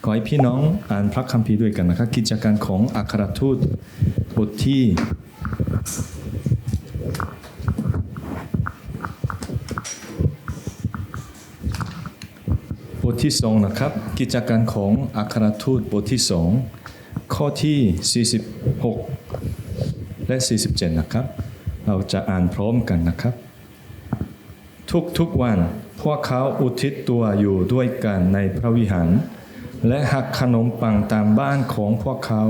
อให้พี่น้องอ่านพระคัมภีร์ด้วยกันนะครับกิจการของอัครทูตบทที่2นะครับกิจการของอัครทูตบทที่2ข้อที่46และ47นะครับเราจะอ่านพร้อมกันนะครับทุกวันพวกเขาอุทิศตัวอยู่ด้วยกันในพระวิหารและหักขนมปังตามบ้านของพวกเขา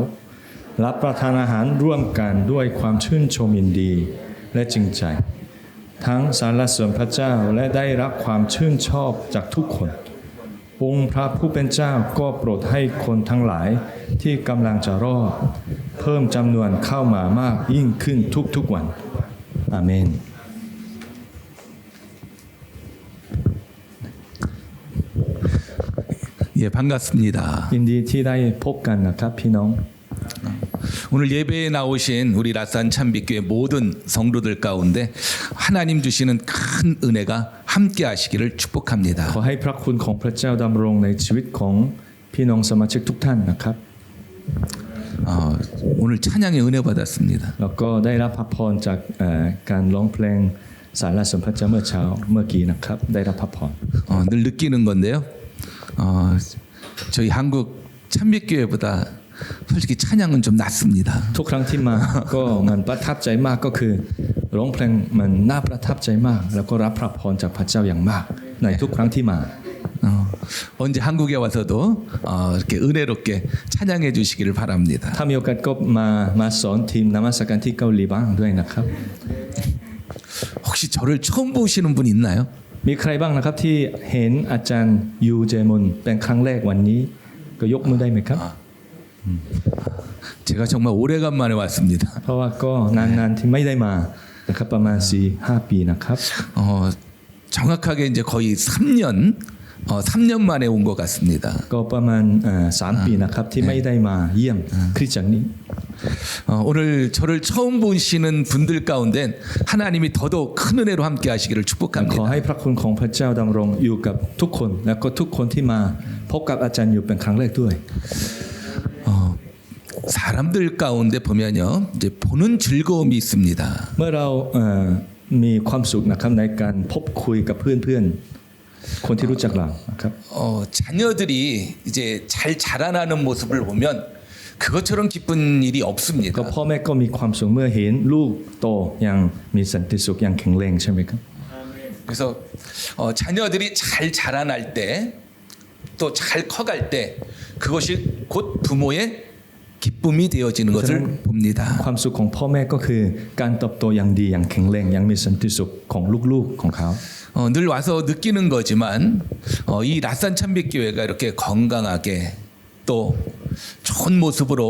รับประทานอาหารร่วมกันด้วยความชื่นชมยินดีและจริงใจทั้งสรรเสริญพระเจ้าและได้รับความชื่นชอบจากทุกคนองค์พระผู้เป็นเจ้าก็โปรดให้คนทั้งหลายที่กำลังจะรอดเพิ่มจำนวนเข้ามามากยิ่งขึ้นทุกวันอาเมน예, 반갑습니다. ยินดีที่ได้พบกันนะครับพี่น้อง 오늘 예배에 나오신 우리 라산 참빛교회 모든 성도들 가운데 하나님 주시는 큰 은혜가 함께 하시기를 축복합니다. ขอให้พระคุณของพระเจ้าดำรงในชีวิตของพี่น้องสมาชิกทุกท่านนะครับ 오늘 찬양의 은혜 받았습니다. แล้วก็ได้รับพระพรจากการร้องเพลงสรรเสริญพระเจ้าเมื่อกี้นะครับได้รับพระพร 늘 느끼는 건데요. 저희 한국 참빛교회보다 솔직히 찬양은 좀 낫습니다. ทุกครั้งที่มา ก็มันประทับใจมากก็คือร้องเพลงมันน่าประทับใจมากแล้วก็รับพระพรจากพระเจ้าอย่างมากในทุกครั้งที่มา 언제 한국에 와서도 이렇게 은혜롭게 찬양해 주시기를 바랍니다. ถ้ามีโอกาสก็มาสอนทีมนมัสการที่เกาหลีบ้างด้วยนะครับ 혹시 저를 처음 보시는 분 있나요? มีใครบ้างนะครับที่เห็นอาจารย์ยูเจมุนเป็นครั้งแรกวันนี้ก็ยกมือได้ไหมครับ 제가 정말 오래간만에 왔습니다. เพราะว่าก็นานๆที่ไม่ได้มานะครับประมาณ 4-5 ปีนะครับ 정확하게 이제 거의 3년 만에 온 것 같습니다. ก็ประมาณ3 ปีนะครับที่ไม่ได้มาเยี่ยมคริสตจักรนี้ 오늘 저를 처음 보시는 분들 가운데 하나님이 더더욱 큰 은혜로 함께 하시기를 ขอ 축복합니다. ให้พระคุณของพระเจ้าดำรงอยู่กับทุกคนแล้วก็ทุกคนที่มาพบกับอาจารย์อยู่เป็นครั้งแรกด้วย 사람들 가운데 보면요, 이제 보는 즐거움이 있습니다. เมื่อเรามีความสุขนะครับในการพบคุยกับเพื่อนๆคนที่รู้จักเรานะครับ 자녀들이 이제 잘 자라나는 모습을 보면 그것처럼 기쁜 일이 ก็ 없습니다. พ่อแม่ก็มีความสุขเมื่อเห็นลูกโตอย่างมีสันติสุขอย่างแข็งแรงใช่ไหมครับ 그래서 자녀들이 잘 자라날 때 또 잘 커갈 때 그것이 곧 부모의 기쁨이 되어지는 것을 봅니다. ความสุขของพ่อแม่ก็คือการเติบโตอย่างดีอย่างแข็งแรงอย่างมีสันติสุขของลูกๆของเขา 늘 와서 느끼는 거지만 이 라산 참빛교회가 이렇게 건강하게 또 좋은 모습으로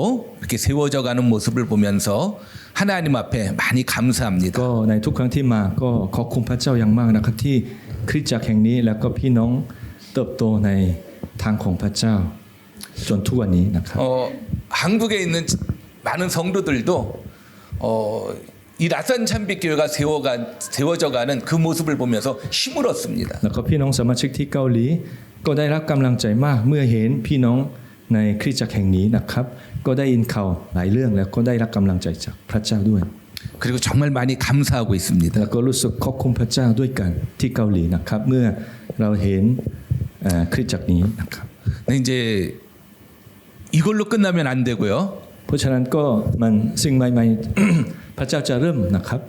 이렇게 세워져가는 모습을 보면서 하나님 앞에 많이 감사합니다. ก็ในทุกครั้งที่มาก็ขอบคุณพระเจ้าอย่างมากนะครับที่คริสตจักรแห่งนี้แล้วก็พี่น้องเติบโตในทางของพระเจ้าจนทุกวันนี้นะครับ 한국에 있는 많은 성도들도 이 라산 참빛교회가 세워져가는 그 모습을 보면서 힘을 얻습니다. แล้วก็พี่น้องสมาชิกที่เกาหลีก็ได้รับกำลังใจมากเมื่อเห็นพี่น้องในคริสตจักรแห่งนี้นะครับก็ได้ยินข่าวหลายเรื่องแล้วก็ได้รับกำลังใจจากพระเจ้าด้วย 그리고 정말 많이 감사하고 있습니다. แล้วก็รู้สึกขอบคุณพระเจ้าด้วยกันที่เกาหลีนะครับเมื่อเราเห็นคริสตจักรนี้นะครับ 근데 이제 이걸로 끝나면 안 되고요. เพราะฉะนั้นก็มันสิ่งใหม่ๆ พระเจ้าจะเริ่มนะครับ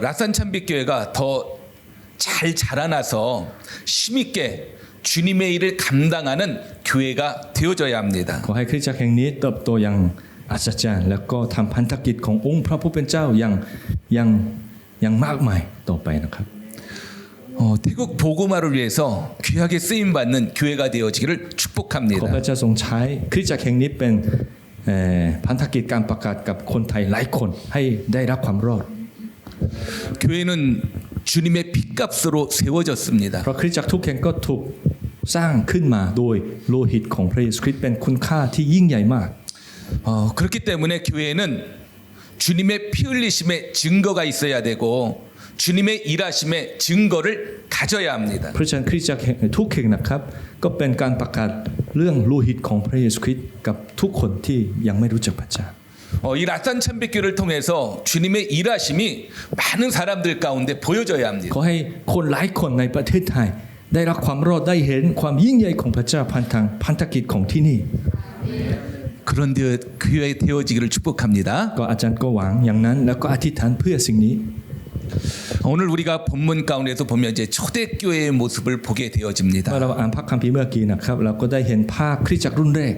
라산 참빛교회가 더 잘 자라나서 힘있게 주님의 일을 감당하는 교회가 되어져야 합니다. ขอให้คริสตจักรแห่งนี้เติบโตอย่างอัศจรรย์แล้วก็ทำพันธกิจขององค์พระผู้เป็นเจ้าอย่างมากมายต่อไปนะครับ 태국 보고마를 위해서 귀하게 쓰임 받는 교회가 되어지기를 ขอ 축복합니다. พระเจ้าทรงใช้คริสตจักรแห่งนี้เป็นพันธกิจการประกาศกับคนไทยหลายคนให้ได้รับความรอด 교회는 주님의 피값으로 세워졌습니다. เพราะคริสตจักรทุกแห่งก็ถูกสร้างขึ้นมาโดยโลหิตของพระเยซูคริสต์เป็นคุณค่าที่ยิ่งใหญ่มาก 그렇기 때문에 교회는 주님의 피 흘리심의 증거가 있어야 되고 주님의 일하심의 증거를 가져야 합니다. เพราะฉะนั้นคริสตจักรทุกแห่งนะครับก็เป็นการประกาศ เรื่องโลหิตของพระเยซูคริสต์กับทุกคนที่ยังไม่รู้จักพระเจ้า 이 라산 참배교를 통해서 주님의 일하심이 많은 사람들 가운데 보여져야 합니다. ขอให้คนหลายคนในประเทศไทยได้รับความรอดได้เห็นความยิ่งใหญ่ของพระเจ้าผ่านทางพันธกิจของที่นี่ 그런 교회 되어지기를 축복합니다. ก็อาจารย์ก็หวังอย่างนั้นแล้วก็อธิษฐานเพื่อสิ่งนี้ 오늘 우리가 본문 가운데서 보면 이제 초대교회의 모습을 보게 เมื่อ 되어집니다. เราอ่านพระคัมภีร์เมื่อกี้นะครับเราก็ได้เห็นภาพคริสตจักรรุ่นแรก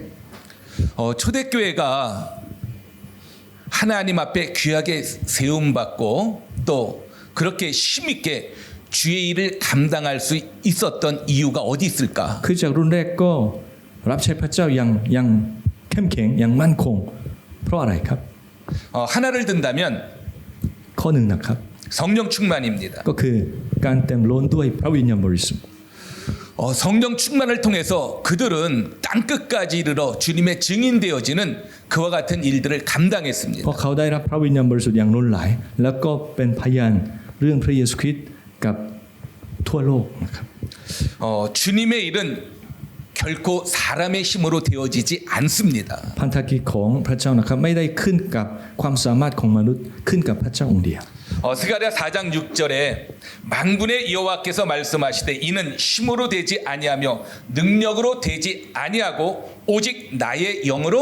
초대교회가 하나님 앞에 귀하게 세움받고 또 그렇게 힘있게 주의 일을 감당할 수 있었던 이유가 어디 있을까? คริสตจักรรุ่นแรกก็รับใช้พระเจ้าอย่างเข้มแข็งอย่างมั่นคงเพราะอะไรครับ 하나를 든다면 ข้อหนึ่งนะครับ 성령 충만입니다. ก็คือการเต็มล้นด้วยพระวิญญาณบริสุทธิ์ 성령 충만을 통해서 그들은 땅 끝까지 이르러 주님의 증인 되어지는 그와 같은 일들을 เพ 감당했습니다. ราะเขาได้รับพระวิญญาณบริสุทธิ์อย่างล้นหลายแล้วก็เป็นพยานเรื่องพระเยซูคริสต์กับทั่วโลกนะครับ 주님의 일은 결코 사람의 힘으로 되어지지 않습니다. พันธกิจของพระเจ้านะครับไม่ได้ขึ้นกับความสามารถของมนุษย์ขึ้นกับพระเจ้าองค์เดียว 스가랴 4장 6절에 만군의 여호와께서 말씀하시되 이는 힘으로 되지 아니하며 능력으로 되지 아니하고 오직 나의 영으로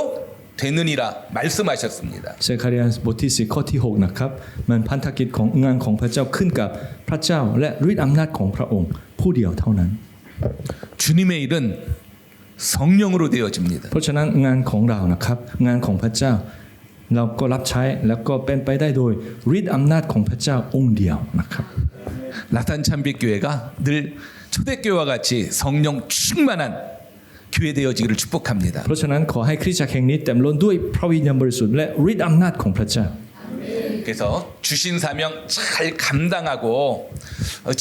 되느니라 말씀하셨습니다. เซคาริยาบทที่4ข้อที่6นะครับมันพันธกิจของงานของพระเจ้าขึ้นกับพระเจ้าและฤทธิ์อำนาจของพระองค์ผู้เดียวเท่านั้น 주님의 일은 성령으로 되어집니다. เพราะฉะนั้นงานของเรานะครับงานของพระเจ้าเราก็รับใช้แล้วก็เป็นไปได้โดยฤทธิ์อำนาจของพระเจ้าองค์เดียวนะครับ 라산 참빛교회가 늘 초대교회와 같이 성령 충만한 교회 되어지기를 축복합니다. เพราะฉะนั้นขอให้คริสตจักรแห่งนี้เต็มล้นด้วยพระวิญญาณบริสุทธิ์และฤทธิ์อำนาจของพระเจ้า 그래서 주신 사명 잘 감당하고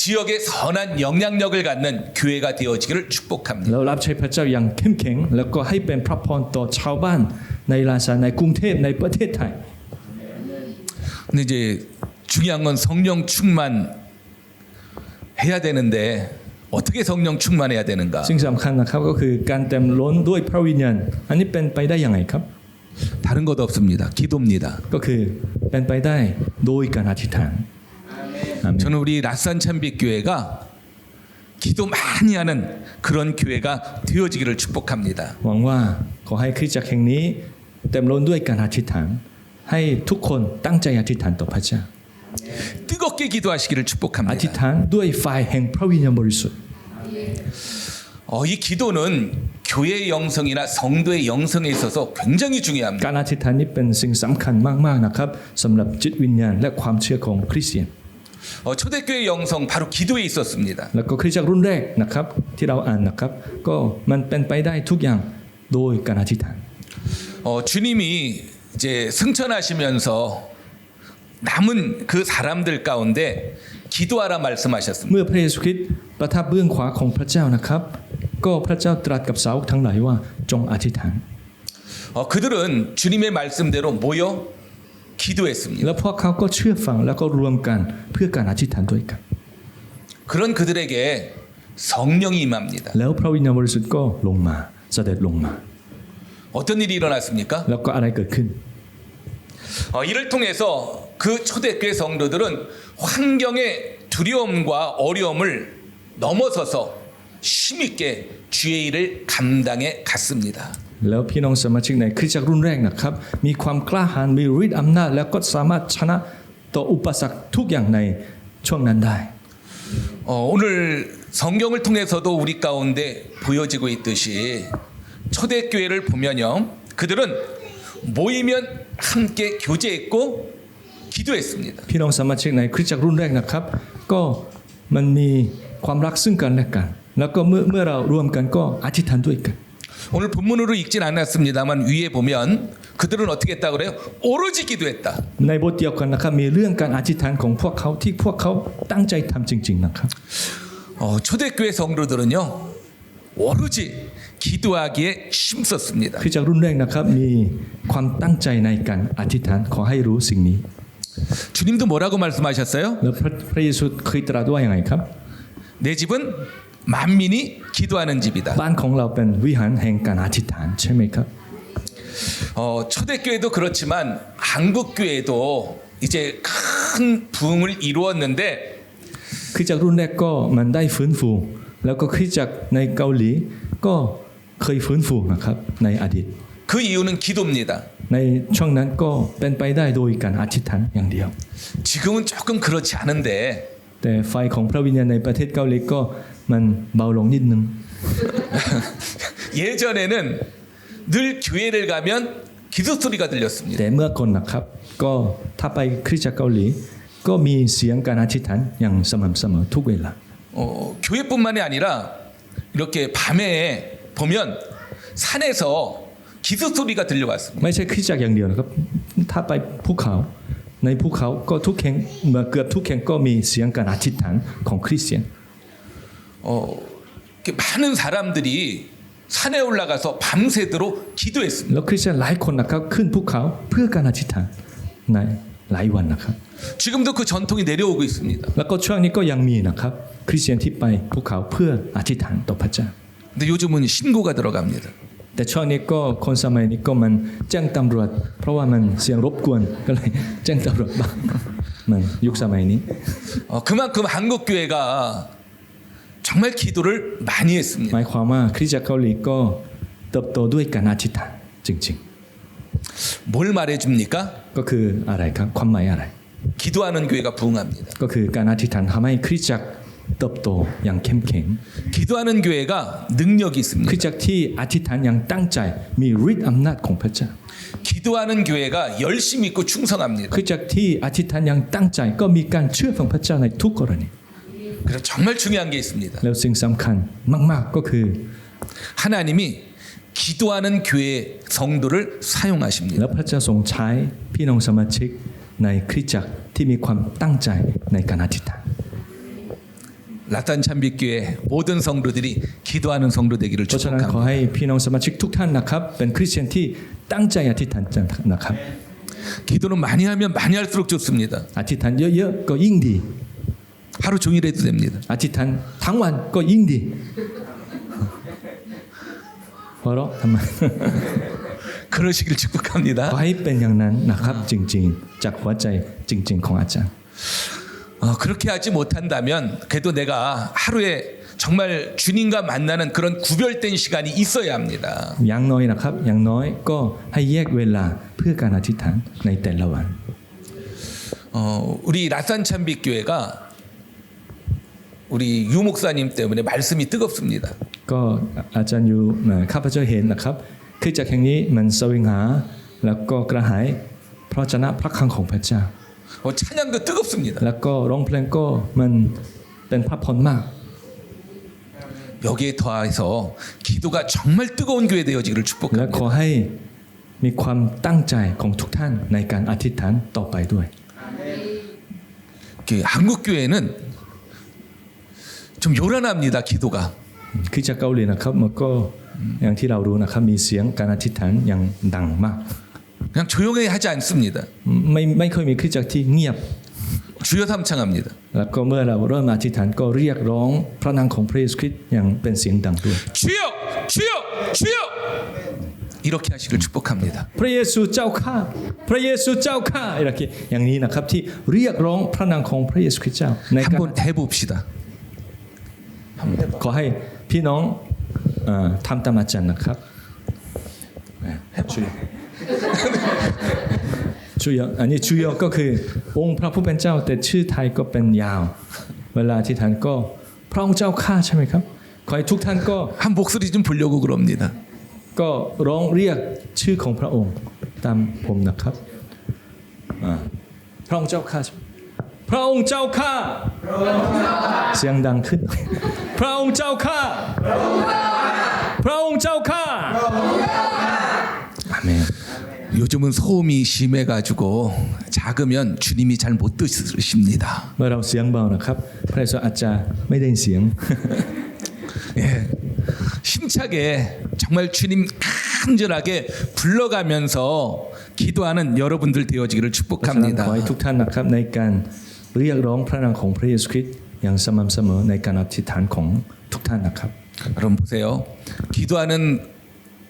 지역에 선한 영향력을 갖는 교회가 되어지기를 축복합니다. เรารับใช้พระเจ้าอย่างเข้มแข็งแล้วก็ให้เป็นพระพรต่อชาวบ้านในลาซาในกรุงเทพในประเทศไทย 근데 이제 중요한 건 성령 충만 해야 되는데 어떻게 성령 충만해야 되는가? สิ่งสำคัญนะครับก็คือการเต็มล้นด้วยพระวิญญาณอันนี้เป็นไปได้ยังไงครับ 다른 것 없습니다. 기도입니다. ก็คือเป็นไปได้โดยการอธิษฐานอาเมน 저는 우리 라산 참빛교회가 기도 많이 하는 그런 교회가 되어지기를 축복합니다. หวังว่าขอให้คริสตจักรแห่งนี้เต็มล้นด้วยการอธิษฐานให้ทุกคนตั้งใจอธิษฐานต่อพระเจ้า 뜨겁게 기도하시기를 อธิษ 축복합니다. ฐานด้วยไฟแห่งพระวิญญาณบริสุทธิ์ 이 기도는 교회의 영성이나 성도의 영성에 있어서 굉장히 중요합니다. การอธิษฐานนี้เป็นสิ่งสำคัญมากๆนะครับสำหรับจิตวิญญาณและความเชื่อของคริสเตียน 초대교회 영성 바로 기도에 있었습니다. แล้วก็คริสตจักรรุ่นแรกนะครับที่เราอ่านนะครับก็มันเป็นไปได้ทุกอย่างโดยการอธิษฐาน 주님이 이제 승천하시면서 남은 그 사람들 가운데 기도하라 말씀하셨습니다. เมื่อพระเยซูคริสต์ประทับเบื้องขวาของพระเจ้านะครับก็พระเจ้าตรัสกับสาวกทั้งหลายว่าจงอธิษฐาน 그들은 주님의 말씀대로 모여 기도했습니다. แล้วพวกเขาก็เชื่อฟังแล้วก็รวมกันเพื่อการอธิษฐานด้วยกัน 그런 그들에게 성령이 임합니다. แล้วพระวิญญาณบริสุทธิ์ก็ลงมาเสด็จลงมา 어떤 일이 일어났습니까? แล้วก็อะไรเกิดขึ้น 이를 통해서 그 초대교회 성도들은 환경의 두려움과 어려움을 넘어서서 힘있게 주의 일을 감당해 갔습니다. แล้วพี่น้องสมาชิกในคริสตจักรรุ่นแรกนะครับมีความกล้าหาญมีฤทธิ์อำนาจแล้วก็สามารถชนะต่ออุปสรรคทุกอย่างในช่วงนั้นได้ 오늘 성경을 통해서도 우리 가운데 보여지고 있듯이 초대교회를 보면요, 그들은 모이면 함께 교제했고 기도했습니다. พี่น้องสมาชิกในคริสตจักรรุ่นแรกนะครับก็มันมีความรักซึ่งกันและกัน แล้วก็เมื่อเรารวมกันก็อธิษฐานด้วยกัน 오늘 본문으로 읽진 않았습니다만 위에 보면 그들은 어떻게 했다 그래요? 오로지 기도했다. ในบทเดียวกันนะครับมีเรื่องการอธิษฐานของพวกเขาที่พวกเขาตั้งใจทำจริงๆนะครับ 초대교회 성도들은요, 오로지 기도하기에 힘썼습니다. คริสตจักรรุ่นแรกนะครับมีความตั้งใจในการอธิษฐานขอให้รู้สิ่งนี้ 주님도 뭐라고 말씀하셨어요? แล้วพระเยซูเคยตรัสว่าอย่างไรครับ 내 집은 만민이 기도하는 집이다. บ้านของเราเป็นวิหารแห่งการอธิษฐานใช่ไหมครับ 초대교회도 그렇지만 한국교회도 이제 큰 부흥을 이루었는데 คริสตจักรรุ่นแรกก็มันได้ฟื้นฟู แล้วก็คริสตจักรในเกาหลีก็เคยฟื้นฟูนะครับในอดีต 그 이유는 기도입니다. ในช่วงนั้นก็เป็นไปได้โดยการอธิษฐานอย่างเดียว 지금은 조금 그렇지 않은데 แต่ไฟของพระวิญญาณในประเทศเกาหลีก็มันเบาลงนิดนึง 예전에는 늘 교회를 가면 기도 소리가 들렸습니다. แต่เมื่อก่อนนะครับก็ถ้าไปคริสตจักรเกาหลีก็มีเสียงการอธิษฐานอย่างสม่ำเสมอทุกเวลา 교회뿐만이 아니라 이렇게 밤에 보면 산에서 기도 소리가 들려왔습니다. ไม่ใช่คริสตจักรอย่างเดียวนะครับถ้าไปภูเขาในภูเขาก็ทุกแห่งเกือบทุกแห่งก็มีเสียงการอธิษฐานของคริสเตียน 이렇게 많은 사람들이 산에 올라가서 밤새도록 기도했습니다. แล้วคริสเตียนหลายคนนะครับขึ้นภูเขาเพื่อการอธิษฐานในหลายวันนะครับ 지금도 그 전통이 내려오고 있습니다. แล้วก็ช่วงนี้ก็ยังมีนะครับคริสเตียนที่ไปภูเขาเพื่ออธิษฐานต่อพระเจ้า 근데 요즘은 신고가 들어갑니다. แต่ช่วงนี้ก็คนสมัยนี้ก็มันแจ้งตำรวจ เพราะว่ามันเสียงรบกวนก็เลยแจ้งตำรวจบ้างมันยุคสมัยนี้ 그만큼 한국 교회가 정말 기도를 많이 ห 했습니다. มายความว่าคริสตจักรเกาหลีก็เติบโตด้วยการอธิษฐานจริง 뭘 말해줍니까? ๆ ก็คืออะไรครับความหมายอะไร 기도하는 교회가 부흥합니다. ก็คือการอธิษฐานทำให้คริสตจักรเติบโตอย่างเข้มแข็ง 기도하는 교회가 능력이 คริส 있습니다. ตจักรที่อธิษฐานอย่างตั้งใจมีฤทธิ์อำนาจของพระเจ้า 기도하는 교회가 열심히 있고 충성합니다. คริสตจักรที่อธิษฐานอย่างตั้งใจก็มีการเชื่อฟังพระเจ้าในทุกกรณี 그래서 정말 중요한 게 있습니다. แล้วสิ่งสำคัญมากๆก็คือ 하나님이 기도하는 교회 성도를 사용하십니다. แล้วพระเจ้าทรงใช้พี่น้องสมาชิกในคริสตจักรที่มีความตั้งใจในการอธิษฐาน 라산 참빛교회 모든 성도들이 기도하는 성도 되기를 เพราะฉะนั้นขอ 축복합니다. ให้พี่น้องสมาชิกทุกท่านนะครับเป็นคริสเตียนที่ตั้งใจอธิษฐานนะครับ 기도는 많이 하면 많이 할수록 좋습니다. อธิษฐานเยอะๆก็ยิ่งดี 하루 종일 해도 됩니다. อธิษฐานทั้งวันก็ยิ่งดีเพราะทำไม 그러시길 축복합니다. ขอให้เป็นอย่างนั้นนะครับจริงๆจากหัวใจจริงๆของอาจารย์ 그렇게 하지 못한다면 그래도 내가 하루에 정말 주님과 만나는 그런 구별된 시간이 있어야 합니다. อย่างน้อยนะครับอย่างน้อยก็ให้แยกเวลาเพื่อการอธิษฐานในแต่ละวัน 우리 라산 참빛교회가 우리 유 목사님 때문에 말씀이 뜨겁습니다. ก็อาจารย์อยู่ข้าพเจ้าเห็นนะครับคือจากแห่งนี้มันแสวงหาแล้วก็กระหายเพราะชนะพระคลังของพระเจ้า 찬양도 뜨겁습니다. แล้วก็ร้องเพลงก็มันเป็นพระพรมาก 여기에 더해서 기도가 정말 뜨거운 교회 되어지기를 และขอ 축복합니다. ให้มีความตั้งใจของทุกท่านในการอธิษฐานต่อไปด้วย 한국 교회는 좀 요란합니다. 기도가. คือจากเกาหลีนะครับมันก็อย่างที่เรารู้นะครับมีเสียงการอธิษฐานอย่างดังมาก 그냥 조용히 하지 않습니다. ไม่เคยมีคริสตจักรที่เงียบ 주여 삼창합니다. แล้วก็เมื่อเราเริ่มอธิษฐานก็เรียกร้องพระนามของพระเยซูคริสต์อย่างเป็นเสียงดังด้วย 주여, 주여, 주여. 이렇게 하시길 축복합니다. พระเยซูเจ้าข้าพระเยซูเจ้าข้าอย่างนี้นะครับที่เรียกร้องพระนามของพระเยซูคริสต์เจ้าในการ 한번 해봅시다. ขอให้พี่น้องทำตามอาจารย์นะครับ주여อันนี้주여ก็คือองค์พระผู้เป็นเจ้าแต่ชื่อไทยก็เป็นยาวเวลาที่ท่านก็พระองค์เจ้าข้าใช่ไหมครับขอให้ทุกท่านก็ 한 목소리 좀 부르려고 그럽니다. ก็ร้องเรียกชื่อของพระองค์ตามผมนะครับพระองค์เจ้าข้าพระองค์เจ้าข้าเสียงดังขึ้นพระองค์เจ้าข้าพระองค์เจ้าข้าอาเมน 요즘은 소음이 심해가지고 작으면 주님이 잘 못 들으십니다. เมื่อเราเสียงเบานะครับพระเยซูอาจจะไม่ได้เสียง 예, 힘차게 정말 주님 간절하게 불러가면서 기도하는 여러분들 되어지기를 เพราะฉะนั้น 축복합니다. ขอให้ทุกท่านนะครับในการเรียกร้องพระนามของพระเยซูคริสต์อย่างสม่ำเสมอในการอธิษฐานของ ทุกท่านนะครับ 여러분 보세요. 기도하는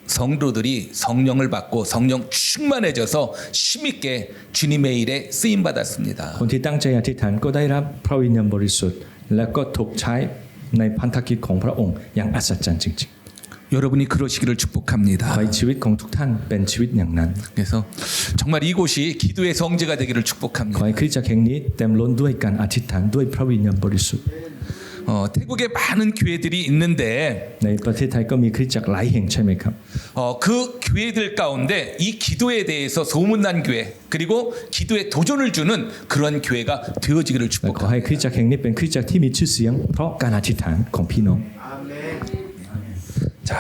성도들이 성령을 받고 성령 충만해져서 힘있게 주님의 일에 쓰임 받았습니다. คนที่ตั้งใจอธิษฐานก็ได้รับพระวิญญาณบริสุทธิ์และก็ถูกใช้ในพันธกิจของพระองค์อย่างอัศจรรย์จริง 여러분이 그러시기를 ๆ 축복합니다. ขอให้ชีวิตของทุกท่านเป็นชีวิตอย่างนั้น 그래서 정말 이곳이 기도의 성지가 되기를 ขอ 축복합니다. ให้คริสตจักรแห่งนี้เต็มล้นด้วยการอธิษฐานด้วยพระวิญญาณบริสุทธิ์ 태국에 많은 교회들이 있는데 ในประเทศไทยก็มีคริสตจักรหลายแห่งใช่ไหมครับ 그 교회들 가운데 이 기도에 대해서 소문난 교회 그리고 기도에 도전을 주는 그런 교회가 되어지기를 และขอให้คริสต 축복합니다. จักรแห่งนี้เป็นคริสตจักรที่มีชื่อเสียงเพราะการอธิษฐานของพี่น้อง 자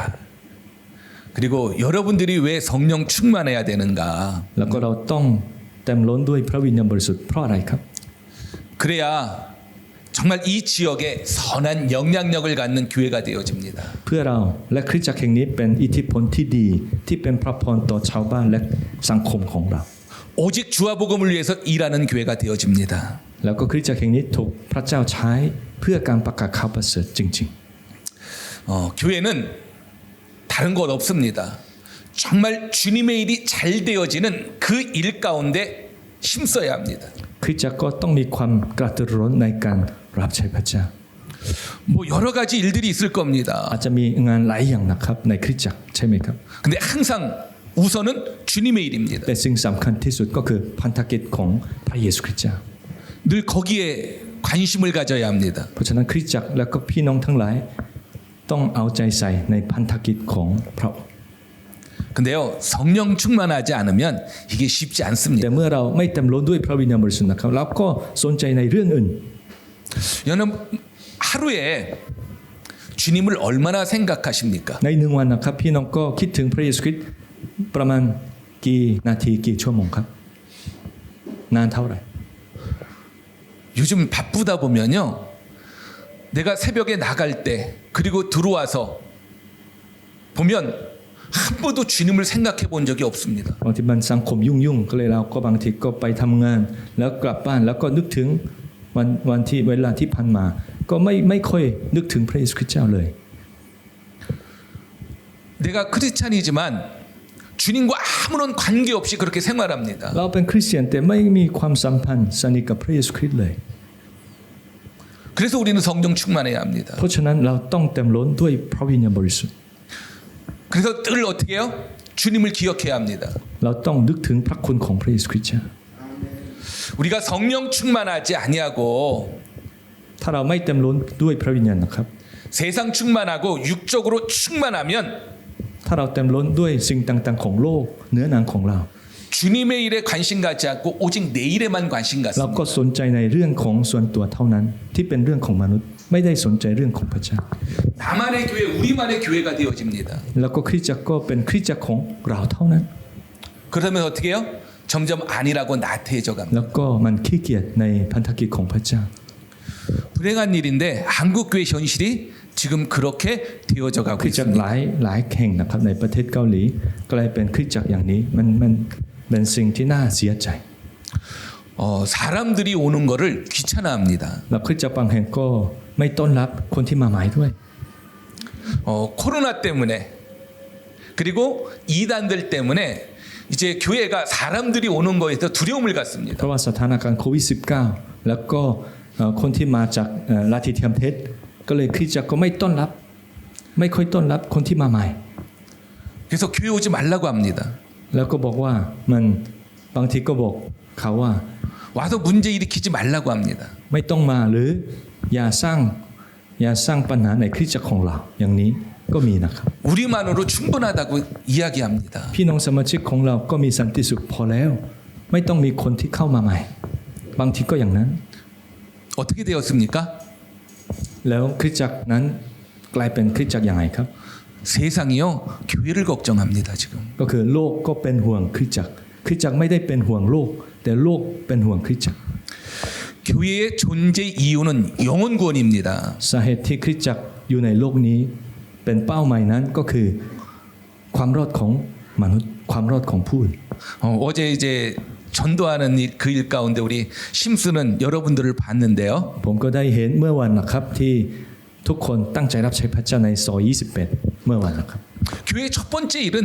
그리고 여러분들이 왜 성령 충만해야 되는가? แล้วก็เราต้องเต็มล้นด้วยพระวิญญาณบริสุทธิ์เพราะอะไรครับ 그래야 정말 이 지역에 선한 영향력을 갖는 교회가 되어집니다. เพื่อเราและคริสตจักรแห่งนี้เป็นอิทธิพลที่ดีที่เป็นพระพรต่อชาวบ้านและสังคมของเรา 오직 주와 복음을 위해서 일하는 교회가 되어집니다. แล้วก็คริสตจักรแห่งนี้ถูกพระเจ้าใช้เพื่อการประกาศข่าวประเสริฐจริง 교회는 다른 것 없습니다. 정말 주님의 일이 잘 되어지는 그 일 가운데 힘써야 합니다. ๆคริสตจักรก็ต้องมีความกระตือรือร้นในการรับใช้พระเจ้า 뭐 여러 가지 일들이 있을 อาจ 겁니다. จะมีงานหลายอย่างนะครับในคริสตจักรใช่ไหมครับ 근데 항상 우선은 주님의 일입니다. แต่สิ่งสำคัญที่สุดก็คือพันธกิจของพระเยซูคริสต์เจ้า 늘 거기에 관심을 가져야 합니다. เพราะฉะนั้นคริสตจักรและก็พี่น้องทั้งหลายต้องเอาใจใส่ในพันธกิจของพระองค์ 근데요 성령 충만하지 않으면 이게 쉽지 แต่ 않습니다. เมื่อเราไม่เต็มล้นด้วยพระวิญญาณบริสุทธิ์นะครับเราก็สนใจในเรื่องอื่น 여러분 하루에 주님을 얼마나 생각하십니까? ในหนึ่งวันนะครับพี่น้องก็คิดถึงพระเยซูคริสต์ประมาณกี่นาทีกี่ชั่วโมงครับนานเท่าไหร่ 요즘 바쁘다 보면요 내가 새벽에 나갈 때 그리고 들어와서 보면 한 번도 주님을 생각해 본 적이 없습니다. บางทีมันสังคมยุ่งๆก็เลยเราก็บางทีก็ไปทำงาน แล้วกลับบ้านแล้วก็นึกถึงวันที่เวลาที่ผ่านมา ก็ไม่ค่อยนึกถึงพระเยซูคริสต์เจ้าเลย 내가 크리스찬이지만 주님과 아무런 관계없이 그렇게 생활합니다. เราเป็นคริสเตียนแต่ไม่มีความสัมพันธ์สนิทกับพระเยซูคริสต์เลย 그래서 우리는 성령 충만해야 합니다. เพราะฉะนั้นเราต้องเต็มล้นด้วยพระวิญญาณบริสุทธิ์ 그래서 늘 어떻게 해요? 주님을 기억해야 합니다. เราต้องนึกถึงพระคุณของพระเยซูคริสต์เจ้า 우리가 성령 충만하지 아니하고 ถ้าเราไม่เต็มล้นด้วยพระวิญญาณนะครับ 세상 충만하고 육적으로 충만하면 ถ้าเราเต็มล้นด้วยสิ่งต่างๆของโลกเนื้อหนังของเรา 주님의 일에 관심 갖지 않고 오직 내 일에만 관심 เราก็ 갖습니다. สนใจในเรื่องของส่วนตัวเท่านั้น ที่เป็นเรื่องของมนุษย์ไม่ได้สนใจเรื่องของพระเจ้า 나만의 교회, 우리만의 교회가 되어집니다. แล้วก็คริสตจักรก็เป็นคริสตจักรของเราเท่านั้น 그러면 어떻게 해요? 점점 아니라고 나태해져 갑니다. แล้วก็มันขี้เกียจในพันธกิจของพระเจ้า 불행한 일인데 한국 교회 현실이 지금 그렇게 되어져 ค 가고 ริสตจักร 있습니다. หลายแห่งนะครับในประเทศเกาหลีกลายเป็นคริสตจักรอย่างนี้มันเป็นสิ่งที่น่าเสียใจ 사람들이 오는 거를 귀찮아합니다. แล้วคริสตจักรบางแห่งก็ไม่ต้อนรับคนที่มาใหม่ด้วย 코로나 때문에 그리고 이단들 때문에 이제 교회가 사람들이 오는 거에서 두려움을 เพ 갖습니다. ราะว่าสถานการณ์โควิด -19 แล้วก็คนที่มาจากลัทธิธรรมเท็จก็เลยคริสตจักรก็ไม่ต้อนรับ ไม่ค่อยต้อนรับคนที่มาใหม่ 그래서 교회 오지 말라고 합니다. แล้วก็บอกว่ามันบางทีก็บอกเขาว่า 와서 문제 일으키지 말라고 합니다. ไม่ต้องมาหรืออย่าสร้างปัญหาในคริสตจักรของเราอย่างนี้ก็มีนะครับ 우리만으로 충분하다고 이야기합니다. พี่น้องสมาชิกของเราก็มีสันติสุขพอแล้ว ไม่ต้องมีคนที่เข้ามาใหม่ บางทีก็อย่างนั้น 어떻게 되었습니까? แล้วคริสตจักรนั้นกลายเป็นคริสตจักรอย่างไรครับ 세상이요 교회를 걱정합니다 지금. ก็คือโลกก็เป็นห่วงคริสตจักรคริสตจักรไม่ได้เป็นห่วงโลก แต่โลกเป็นห่วงคริสตจักร 교회의 존재 이유는 영혼 구원입니다. สาเหตุที่คริสตจักรอยู่ในโลกนี้เป็นเป้าหมายนั้นก็คือความรอดของมนุษย์ความรอดของผู้อื่น 어제 이제 전도하는 그 일 가운데 우리 심스는 여러분들을 봤는데요. ผมก็ได้เห็นเมื่อวันนะครับที่ ทุกคนตั้งใจรับใช้พระเจ้าในซอย21เมื่อวันนะครับ 교회의 첫 번째 일은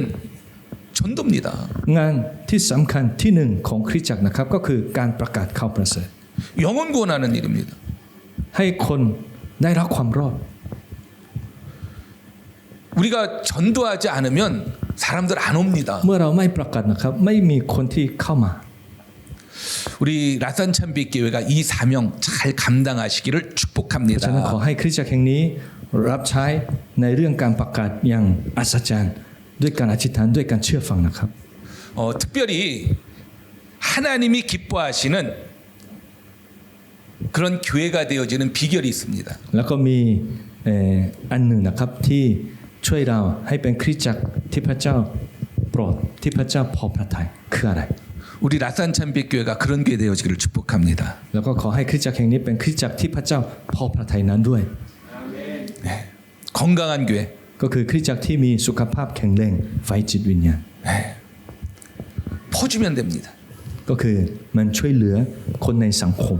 전도입니다. งานที่สำคัญที่หนึ่งของคริสตจักรนะครับก็คือการประกาศข่าวประเสริฐ 영혼 구원하는 일입니다. ให้คนได้รับความรอด 우리가 전도하지 않으면 사람들 안 옵니다. เมื่อเราไม่ประกาศนะครับไม่มีคนที่เข้ามา 우리 라산 참빛교회가 이 사명 잘 감당하시기를 ฉะนั้นขอ 축복합니다. ให้คริสตจักรแห่งนี้รับใช้ในเรื่องการประกาศอย่างอัศจรรย์ด้วยการอธิษฐานด้วยการเชื่อฟังนะครับ 특별히 하나님이 기뻐하시는 그런 교회가 되어지는 비결이 있습니다. แล้วก็มีอันหนึ่งนะครับที่ช่วยเราให้เป็นคริสตจักรที่พระเจ้าโปรดที่พระเจ้าพอพระทัยคืออะไร 우리 라산 참빛교회가 그런 교회 되어지기를 축복합니다. แล้วก็ขอให้คริสตจักรแห่งนี้เป็นคริสตจักรที่พระเจ้าพอพระทัยนั้นด้วย 건강한 교회. ก็คือคริสตจักรที่มีสุขภาพแข็งแรงไฟจิตวิญญาณ 퍼주면 됩니다. ก็คือมันช่วยเหลือคนในสังคม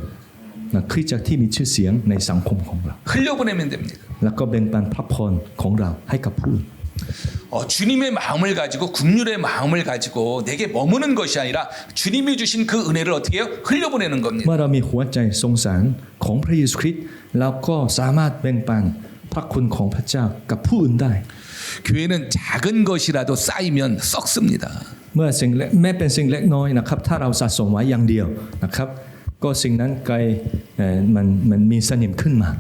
นะคริสตจักรที่มีชื่อเสียงในสังคมของเรา 흘려보내면 됩니다. แล้วก็แบ่งปันพระพรของเราให้กับผู้อื่น 주님의 마음을 가지고 국률의 마음을 가지고 내게 머무는 것이 아니라 주님이 주신 그 은혜를 어떻게 해요? 흘려보내는 겁니다. เมื่อเรามีหัวใจสงสารของพระเยซูคริสต์เราก็สามารถแบ่งปันพระคุณของพระเจ้ากับผู้อื่นได้ 교회는 작은 것이라도 쌓이면 썩습니다. เมื่อสิ่งเล็กแม้เป็นสิ่งเล็กน้อยนะครับถ้าเราสะสมไว้อย่างเดียวนะครับก็สิ่งนั้นกลายมันมีสนิมขึ้นมา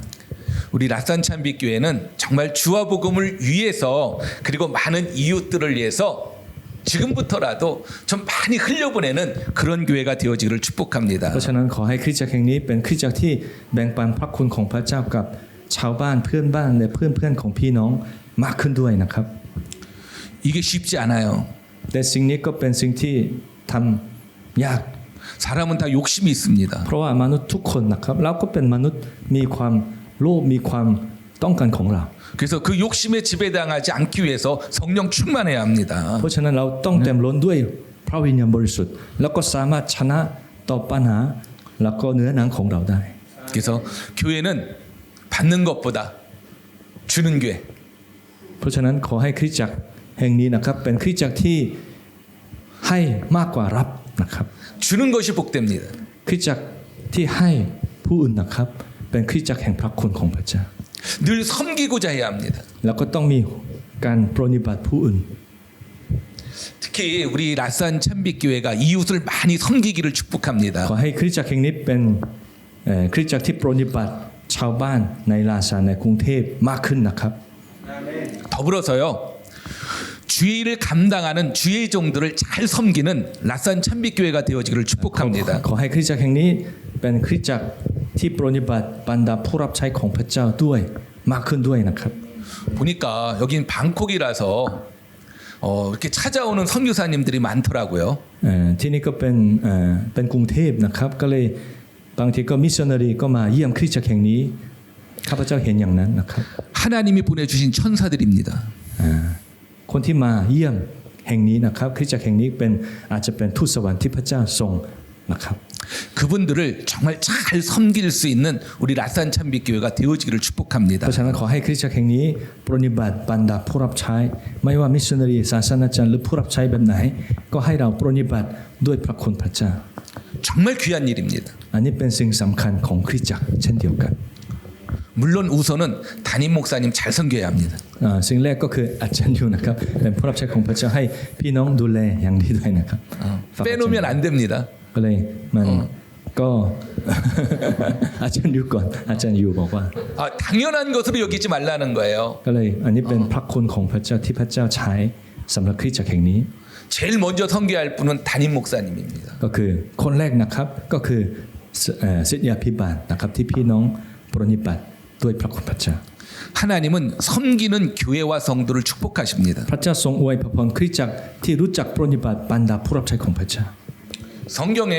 우리 라산 참빛교회는 정말 주와 복음을 위해서 그리고 많은 이웃들을 위해서 지금부터라도 좀 많이 흘려보내는 그런 교회가 되어지기를 축복합니다. เพราะฉะนั้นขอให้คริสตจักรแห่งนี้เป็นคริสตจักรที่แบ่งปันพระคุณของพระเจ้ากับชาวบ้านเพื่อนบ้านและเพื่อนของพี่น้องมากขึ้นด้วยนะครับ 이게 쉽지 않아요. แต่สิ่งนี้ก็เป็นสิ่งที่ทำยาก 사람은 다 욕심이 있습니다. เพราะว่ามนุษย์ทุกคนนะครับเราก็เป็นมนุษย์มีความโลภมีความต้องการของเรา 그래서 그 욕심에 지배당하지 않기 위해서 성령 충만해야 합니다. เพราะฉะนั้นเราต้องเต็มล้นด้วยพระวิญญาณบริสุทธิ์แล้วก็สามารถชนะต่อปัญหาแล้วก็เนื้อหนังของเราได้ 그래서 교회는 받는 것보다 주는 교회. เพราะฉะนั้นขอให้คริสตจักรแห่งนี้นะครับเป็นคริสตจักรที่ให้มากกว่ารับนะครับ 주는 것이 복됩니다. คริสตจักรที่ให้ผู้อื่นนะครับเป็นคริสตจักรแห่งพระคุณของพระเจ้า 늘 섬기고자 해야 합니다. แล้วก็ต้องมีการปรนนิบัติผู้อื่น 특히 우리 라산 참빛교회가 이웃을 많이 섬기기를 축복합니다. ขอให้คริสตจักรแห่งนี้เป็นคริสตจักรที่ปรนนิบัติชาวบ้านในลาซานในกรุงเทพมากขึ้นนะครับ 더불어서요. 주의를 감당하는 주의 종들을 잘 섬기는 라산 참빛교회가 되어지기를 축복합니다. ขอให้คริสตจักรแห่งนี้เป็นคริสตจักรที่ปรนนิบัติบรรดาผู้รับใช้ของพระเจ้าด้วยมากขึ้นด้วยนะครับ 보니까 여긴 방콕이라서 이렇게 찾아오는 선교사님들이 많더라고요. ที่นี่ก็เป็นกรุงเทพนะครับก็เลยบางทีก็มิชชันนารีก็มาเยี่ยมคริสตจักรแห่งนี้ข้าพเจ้าเห็นอย่างนั้นนะครับ 하나님이 보내주신 천사들입니다. คนที่มาเยี่ยมแห่งนี้นะครับคริสตจักรแห่งนี้เป็นอาจจะเป็นทูตสวรรค์ที่พระเจ้าทรงนะครับ 그분들을 정말 잘 섬길 수 있는 우리 라산 참빛교회가 되어지기를 เพ 축복합니다. ราะฉะนั้นขอให้คริสตจักรแห่งนี้ปรนนิบัติบรรดาผู้รับใช้ไม่ว่ามิชชันนารีศาสนาจารย์หรือผู้รับใช้แบบไหนก็ให้เราปรนนิบัติด้วยพระคุณพระเจ้า 정말 귀한 일입니다. อันนี้เป็นสิ่งสำคัญของคริสตจักรเช่นเดียวกัน 물론 우선은 담임 목사님 잘 섬겨야 합니다. สิ่งแรกก็คืออาจารย์อยู่นะครับเป็นผู้รับใช้ของพระเจ้าให้พี่น้องดูแลอย่างดีด้วยนะครับฝากอาจารย์ 빼놓으면 안 됩니다. ก็เลยมันก็ อาจารย์อยู่ก่อนอาจารย์อยู่บอกว่า 당연한 것으로 여기지 말라는 거예요. ก็เลยอันนี้เป็นพระคุณของพระเจ้าที่พระเจ้าใช้สำหรับคริสตจักรแห่งนี้ 제일 먼저 섬겨야 할 분은 담임 목사님입니다. ก็คือคนแรกนะครับก็คือศิษยาภิบาลนะครับที่พี่น้องปรนนิบัติด้วยพระคุณพระเจ้า 하나님은 섬기는 교회와 성도를 축복하십니다. พระเจ้าทรงอวยพรคริสตจักรที่รู้จักปรนนิบัติบรรดาผู้รับใช้ของพระเจ้า 성경에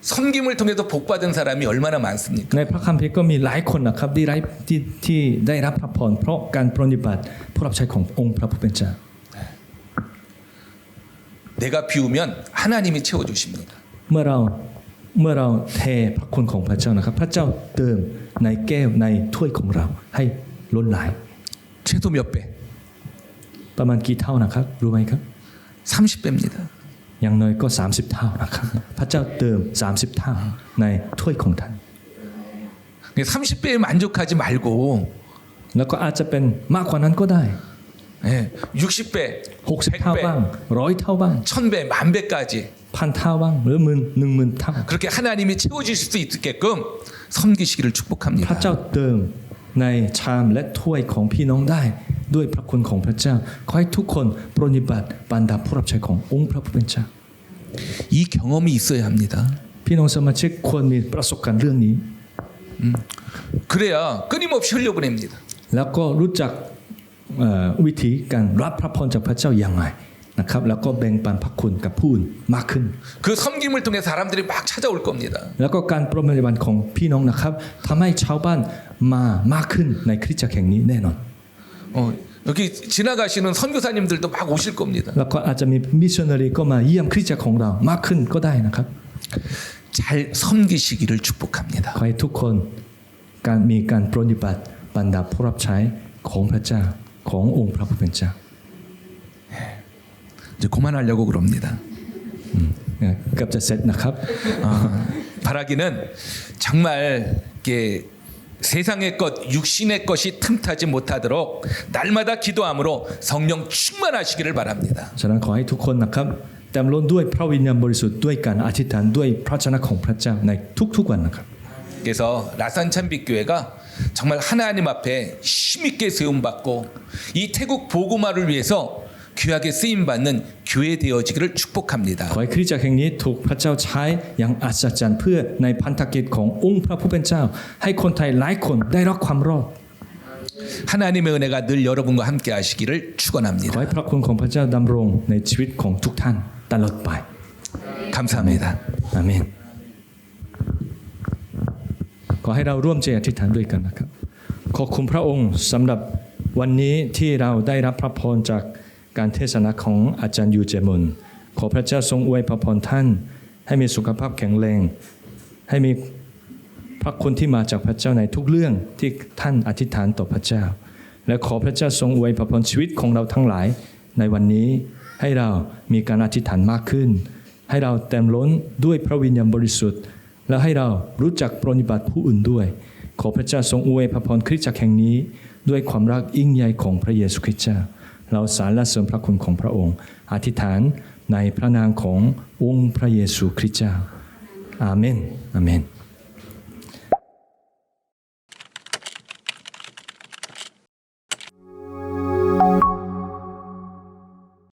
섬김을 통해서 복받은 사람이 얼마나 많습니까? ในพระคัมภีร์ก็มีหลายคนนะครับที่ได้รับพระพรเพราะการปรนนิบัติผู้รับใช้ขององค์พระผู้เป็นเจ้า 내가 비우면 하나님이 채워주십니다. เมื่อเราเทพระคุณของพระเจ้านะครับพระเจ้าเติมในแก้วในถ้วยของเราให้ ล้นหลาย 최소 몇 배? ประมาณกี่เท่านะครับรู้ไหมครับ 30배입니다. อย่างน้อยก็ 30 เท่านะครับพระเจ้าเติม 30 เท่าในถ้วยของท่าน 30배에 만족하지 말고 แล้วก็อาจจะเป็นมากกว่านั้นก็ได้ 예, 60배, 60 เท่าบ้าง 100배, 100 เท่าบ้าง 1000배, 10,000배까지 1,000 เท่าบ้างหรือ10,000 เท่า 그렇게 하나님이 채워주실 수 있게끔 섬기시기를 พระ 축복합니다. เจ้าเติมในชามและถ้วยของพี่น้องได้ด้วยพระคุณของพระเจ้าขอให้ทุกคนปรนนิบัติบรรดาผู้รับใช้ขององค์พระผู้เป็นเจ้า 이 경험이 있어야 합니다. พี่น้องสมาชิกควรมีประสบการณ์เรื่องนี้ 그래야 끊임없이 흘려보냅니다. แล้วก็รู้จักวิธีการรับพระพรจากพระเจ้าอย่างไรนะครับแล้วก็แบ่งปันพระคุณกับผู้อื่นมากขึ้น 그 섬김을 통해 사람들이 막 찾아올 겁니다. แล้วก็การปรนนิบัติของพี่น้องนะครับทำให้ชาวบ้านมามากขึ้นในคริสตจักรแห่งนี้แน่นอน 여기 지나가시는 선교사님들도 막 오실 겁니다. แล้วก็อาจจะมีมิชชันนารีก็มาเยี่ยมคริสตจักรของเรามากขึ้นก็ได้นะครับ 잘 섬기시기를 축복합니다. ขอให้ทุกคนมีการปรนนิบัติบรรดาผู้รับใช้ของพระเจ้าขององค์พระผู้เป็นเจ้า 이제 그만하려고 그럽니다. เกือบจะเสร็จนะครับ 바라기는 정말 이렇게 세상의 것, 육신의 것이 틈타지 못하도록 날마다 기도함으로 성령 충만하시기를 바랍니다. ฉะนั้นขอให้ทุกคนนะครับเต็มล้นด้วยพระวิญญาณบริสุทธิ์ด้วยการอธิษฐานด้วยพระชนะของพระเจ้าในทุกๆวันนะครับ 그래서 라산 참빛교회가 정말 하나님 앞에 힘있게 세움받고 이 태국 보고마를 위해서 귀하게 쓰임받는 교회 되어지기를 축복합니다. ขอให้คริสตจักรแห่งนี้ถูกพระเจ้าใช้อย่างอัศจรรย์เพื่อในพันธกิจขององค์พระผู้เป็นเจ้าให้คนไทยหลายคนได้รับความรอด 하나님의 은혜가 늘 여러분과 함께 하시기를 ขอ 축원합니다. ให้พระคุณของพระเจ้าดำรงในชีวิตของทุกท่านตลอดไป 감사합니다. อาเมนขอให้เราร่วมใจอธิษฐานด้วยกันนะครับขอบคุณพระองค์สำหรับวันนี้ที่เราได้รับพระพรจากการเทศนาของอาจารย์ยูเจมุนขอพระเจ้าทรงอวยพระพรท่านให้มีสุขภาพแข็งแรงให้มีพระคุณที่มาจากพระเจ้าในทุกเรื่องที่ท่านอธิษฐานต่อพระเจ้าและขอพระเจ้าทรงอวยพระพรชีวิตของเราทั้งหลายในวันนี้ให้เรามีการอธิษฐานมากขึ้นให้เราเต็มล้นด้วยพระวิญญาณบริสุทธิ์และให้เรารู้จักปรนนิบัติผู้อื่นด้วยขอพระเจ้าทรงอวยพระพรคริสตจักรแห่งนี้ด้วยความรักยิ่งใหญ่ของพระเยซูคริสต์เจ้าเราสรรเสริญพระคุณของพระองค์อธิษฐานในพระนามขององค์พระเยซูคริสต์เจ้าอาเมนอาเมน